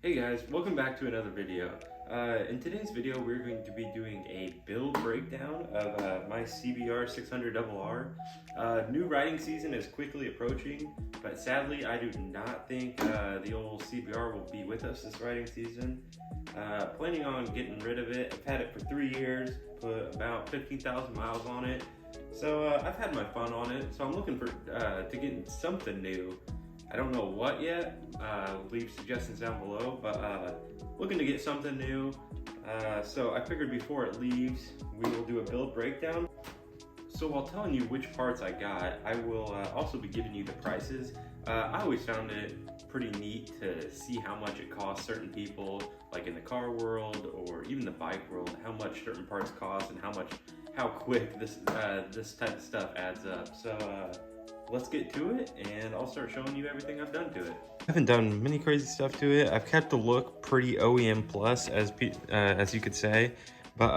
Hey guys, welcome back to another video. In today's video, we're going to be doing a build breakdown of my CBR600RR. New riding season is quickly approaching, but sadly I do not think the old CBR will be with us this riding season. Planning on getting rid of it. I've had it for 3 years, put about 15,000 miles on it. So I've had my fun on it, so I'm looking for to get something new. I don't know what yet, leave suggestions down below, but looking to get something new. So I figured before it leaves, we will do a build breakdown. So while telling you which parts I got, I will also be giving you the prices. I always found it pretty neat to see how much it costs certain people, like in the car world or even the bike world, how much certain parts cost and how quick this type of stuff adds up. So let's get to it, and I'll start showing you everything I've done to it. I haven't done many crazy stuff to it. I've kept the look pretty OEM plus, as you could say, but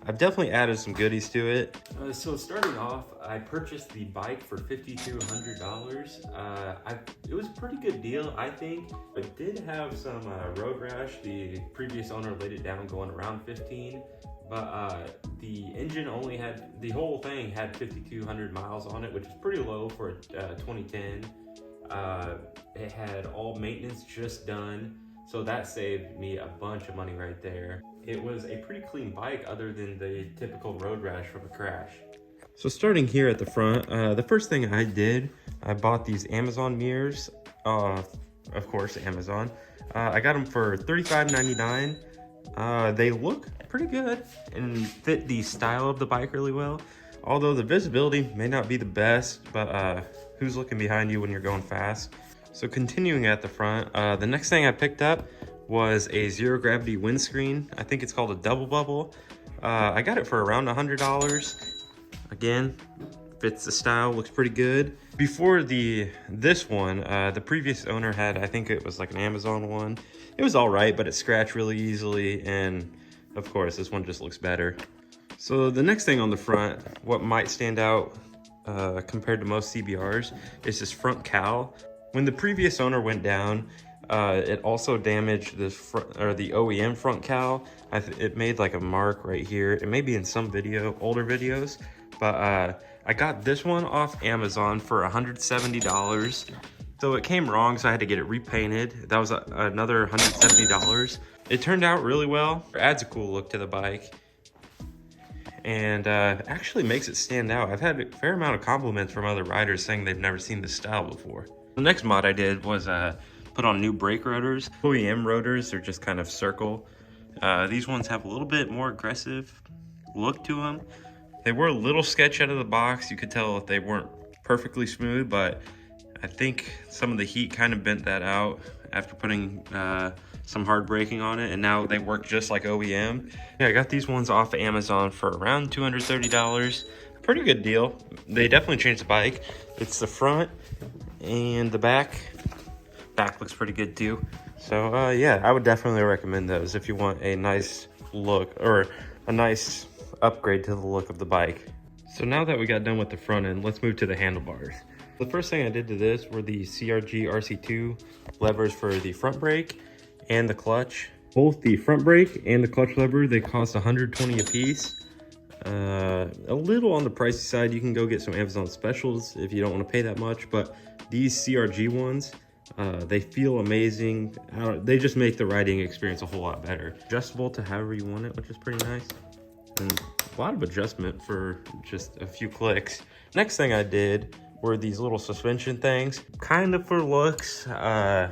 I've definitely added some goodies to it. So starting off, I purchased the bike for $5,200. It was a pretty good deal, I think. It did have some road rash. The previous owner laid it down going around 15. But the engine only had, the whole thing had 5,200 miles on it, which is pretty low for a 2010. It had all maintenance just done, so that saved me a bunch of money right there. It was a pretty clean bike other than the typical road rash from a crash. So starting here at the front, the first thing I did, I bought these Amazon mirrors, of course Amazon. I got them for $35.99. They look pretty good and fit the style of the bike really well. Although the visibility may not be the best, but who's looking behind you when you're going fast? So continuing at the front, the next thing I picked up was a zero gravity windscreen. I think it's called a double bubble. I got it for around $100. Again, fits the style, looks pretty good. Before this one, the previous owner had, I think it was like an Amazon one. It was all right, but it scratched really easily, and of course, this one just looks better. So the next thing on the front, what might stand out compared to most CBRs, is this front cowl. When the previous owner went down, it also damaged the OEM front cowl. It made like a mark right here. It may be in some older videos, but I got this one off Amazon for $170. So it came wrong, so I had to get it repainted. That was another $170. It turned out really well. It adds a cool look to the bike, and actually makes it stand out. I've had a fair amount of compliments from other riders saying they've never seen this style before. The next mod I did was put on new brake rotors. OEM rotors are just kind of circle. These ones have a little bit more aggressive look to them. They were a little sketch out of the box. You could tell if they weren't perfectly smooth, but I think some of the heat kind of bent that out after putting some hard braking on it, and now they work just like OEM. Yeah, I got these ones off of Amazon for around $230. Pretty good deal. They definitely changed the bike. It's the front and the back. Back looks pretty good too. So yeah, I would definitely recommend those if you want a nice look or a nice upgrade to the look of the bike. So now that we got done with the front end, let's move to the handlebars. The first thing I did to this were the CRG RC2 levers for the front brake and the clutch. Both the front brake and the clutch lever, they cost $120 a piece. A little on the pricey side. You can go get some Amazon specials if you don't want to pay that much, but these CRG ones, they feel amazing. They just make the riding experience a whole lot better. Adjustable to however you want it, which is pretty nice. And a lot of adjustment for just a few clicks. Next thing I did were these little suspension things, kind of for looks. I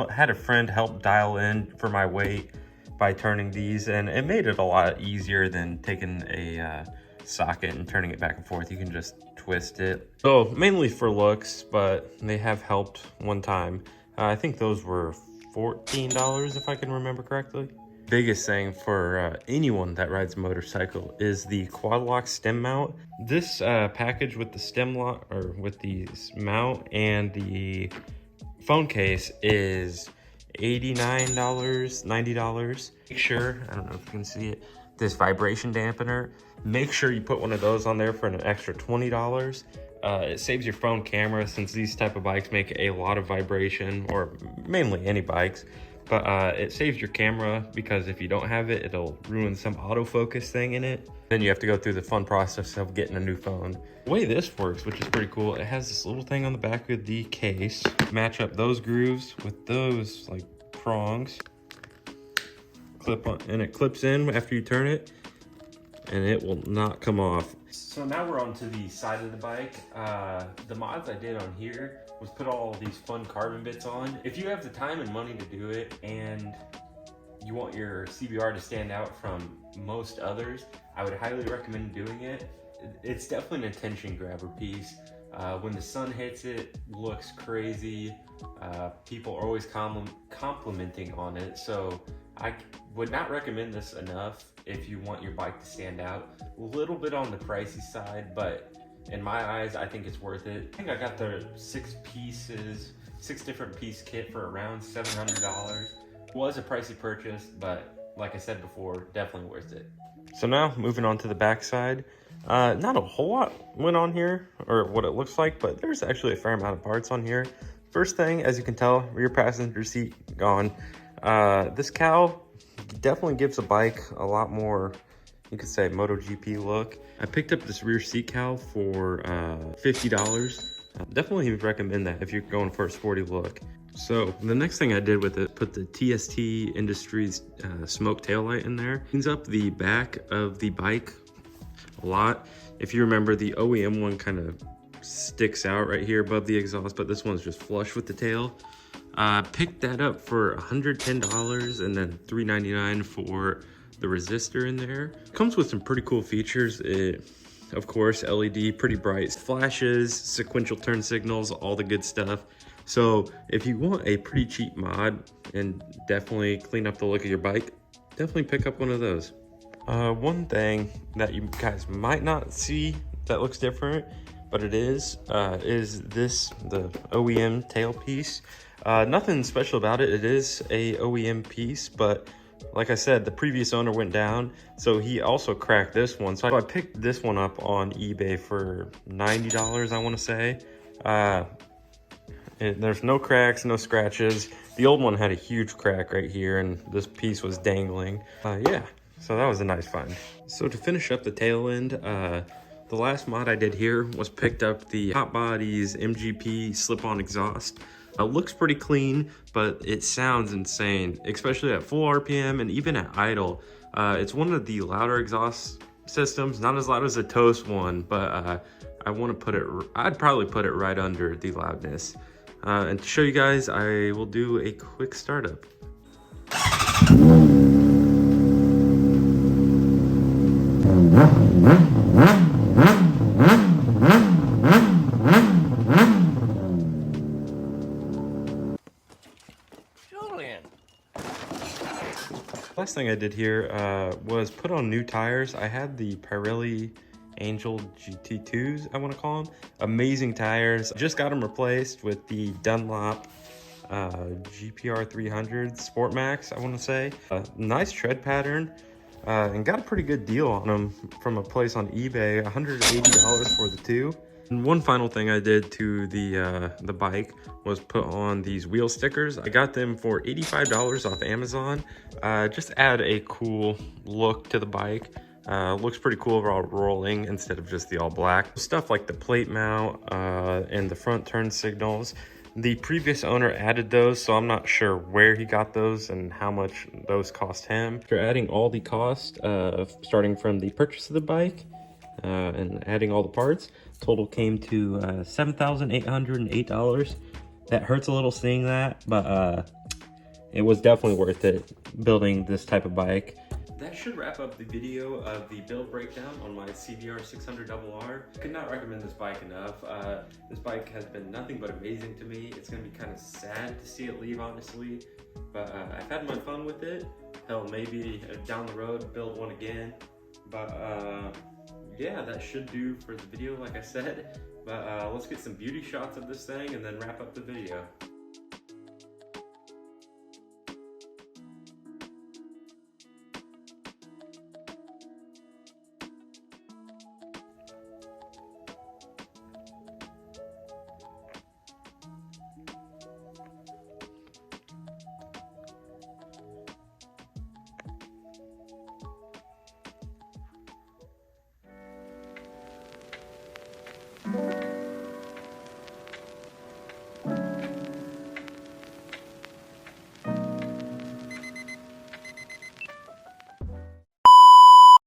had a friend help dial in for my weight by turning these, and it made it a lot easier than taking a socket and turning it back and forth. You can just twist it. So mainly for looks, but they have helped one time. I think those were $14 if I can remember correctly. Biggest thing for anyone that rides a motorcycle is the quad lock stem mount. This package with the stem lock, or with the mount and the phone case, is $89, $90. Make sure, I don't know if you can see it, this vibration dampener, make sure you put one of those on there for an extra $20. It saves your phone camera, since these type of bikes make a lot of vibration, or mainly any bikes. but it saves your camera because if you don't have it, it'll ruin some autofocus thing in it. Then you have to go through the fun process of getting a new phone. The way this works, which is pretty cool, it has this little thing on the back of the case. Match up those grooves with those like prongs. Clip on, and it clips in after you turn it, and it will not come off. So now we're on to the side of the bike. The mods I did on here was put all these fun carbon bits on. If you have the time and money to do it, and you want your CBR to stand out from most others, I would highly recommend doing it. It's definitely an attention grabber piece. When the sun hits it, looks crazy. People are always complimenting on it, so I would not recommend this enough if you want your bike to stand out. A little bit on the pricey side, but in my eyes, I think it's worth it. I think I got the 6 different piece kit for around $700. It was a pricey purchase, but like I said before, definitely worth it. So now moving on to the back side. Not a whole lot went on here, or what it looks like, but there's actually a fair amount of parts on here. First thing, as you can tell, rear passenger seat gone. This cowl definitely gives the bike a lot more, you could say, MotoGP look. I picked up this rear seat cowl for $50. Definitely recommend that if you're going for a sporty look. So the next thing I did with it, put the TST Industries smoke taillight in there. Cleans up the back of the bike a lot. If you remember, the OEM one kind of sticks out right here above the exhaust, but this one's just flush with the tail. Picked that up for $110 and then $3.99 for the resistor in there. Comes with some pretty cool features. It, of course, LED, pretty bright flashes, sequential turn signals, all the good stuff. So if you want a pretty cheap mod and definitely clean up the look of your bike, definitely pick up one of those. One thing that you guys might not see that looks different, but it is this, the OEM tailpiece. Nothing special about it. It is a OEM piece, but like I said, the previous owner went down, so he also cracked this one. So I picked this one up on eBay for $90, I want to say. There's no cracks, no scratches. The old one had a huge crack right here, and this piece was dangling. Yeah, so that was a nice find. So to finish up the tail end, the last mod I did here was picked up the Hot Bodies MGP slip-on exhaust. It looks pretty clean, but it sounds insane, especially at full RPM and even at idle. It's one of the louder exhaust systems, not as loud as the Toast one, but I'd probably put it right under the loudness. And to show you guys, I will do a quick startup. Last thing I did here was put on new tires. I had the Pirelli Angel GT2s, I want to call them. Amazing tires. Just got them replaced with the Dunlop GPR300 Sport Max, I want to say. Nice tread pattern, and got a pretty good deal on them from a place on eBay. $180 for the two. And one final thing I did to the bike was put on these wheel stickers. I got them for $85 off Amazon. Just add a cool look to the bike. Looks pretty cool overall rolling instead of just the all black. Stuff like the plate mount and the front turn signals. The previous owner added those, so I'm not sure where he got those and how much those cost him. After adding all the cost, starting from the purchase of the bike and adding all the parts, total came to $7,808. That hurts a little seeing that, but it was definitely worth it building this type of bike. That should wrap up the video of the build breakdown on my CBR600RR. Could not recommend this bike enough. This bike has been nothing but amazing to me. It's gonna be kind of sad to see it leave, honestly, but I've had my fun with it. Hell, maybe down the road build one again, but yeah, that should do for the video, like I said. But let's get some beauty shots of this thing and then wrap up the video.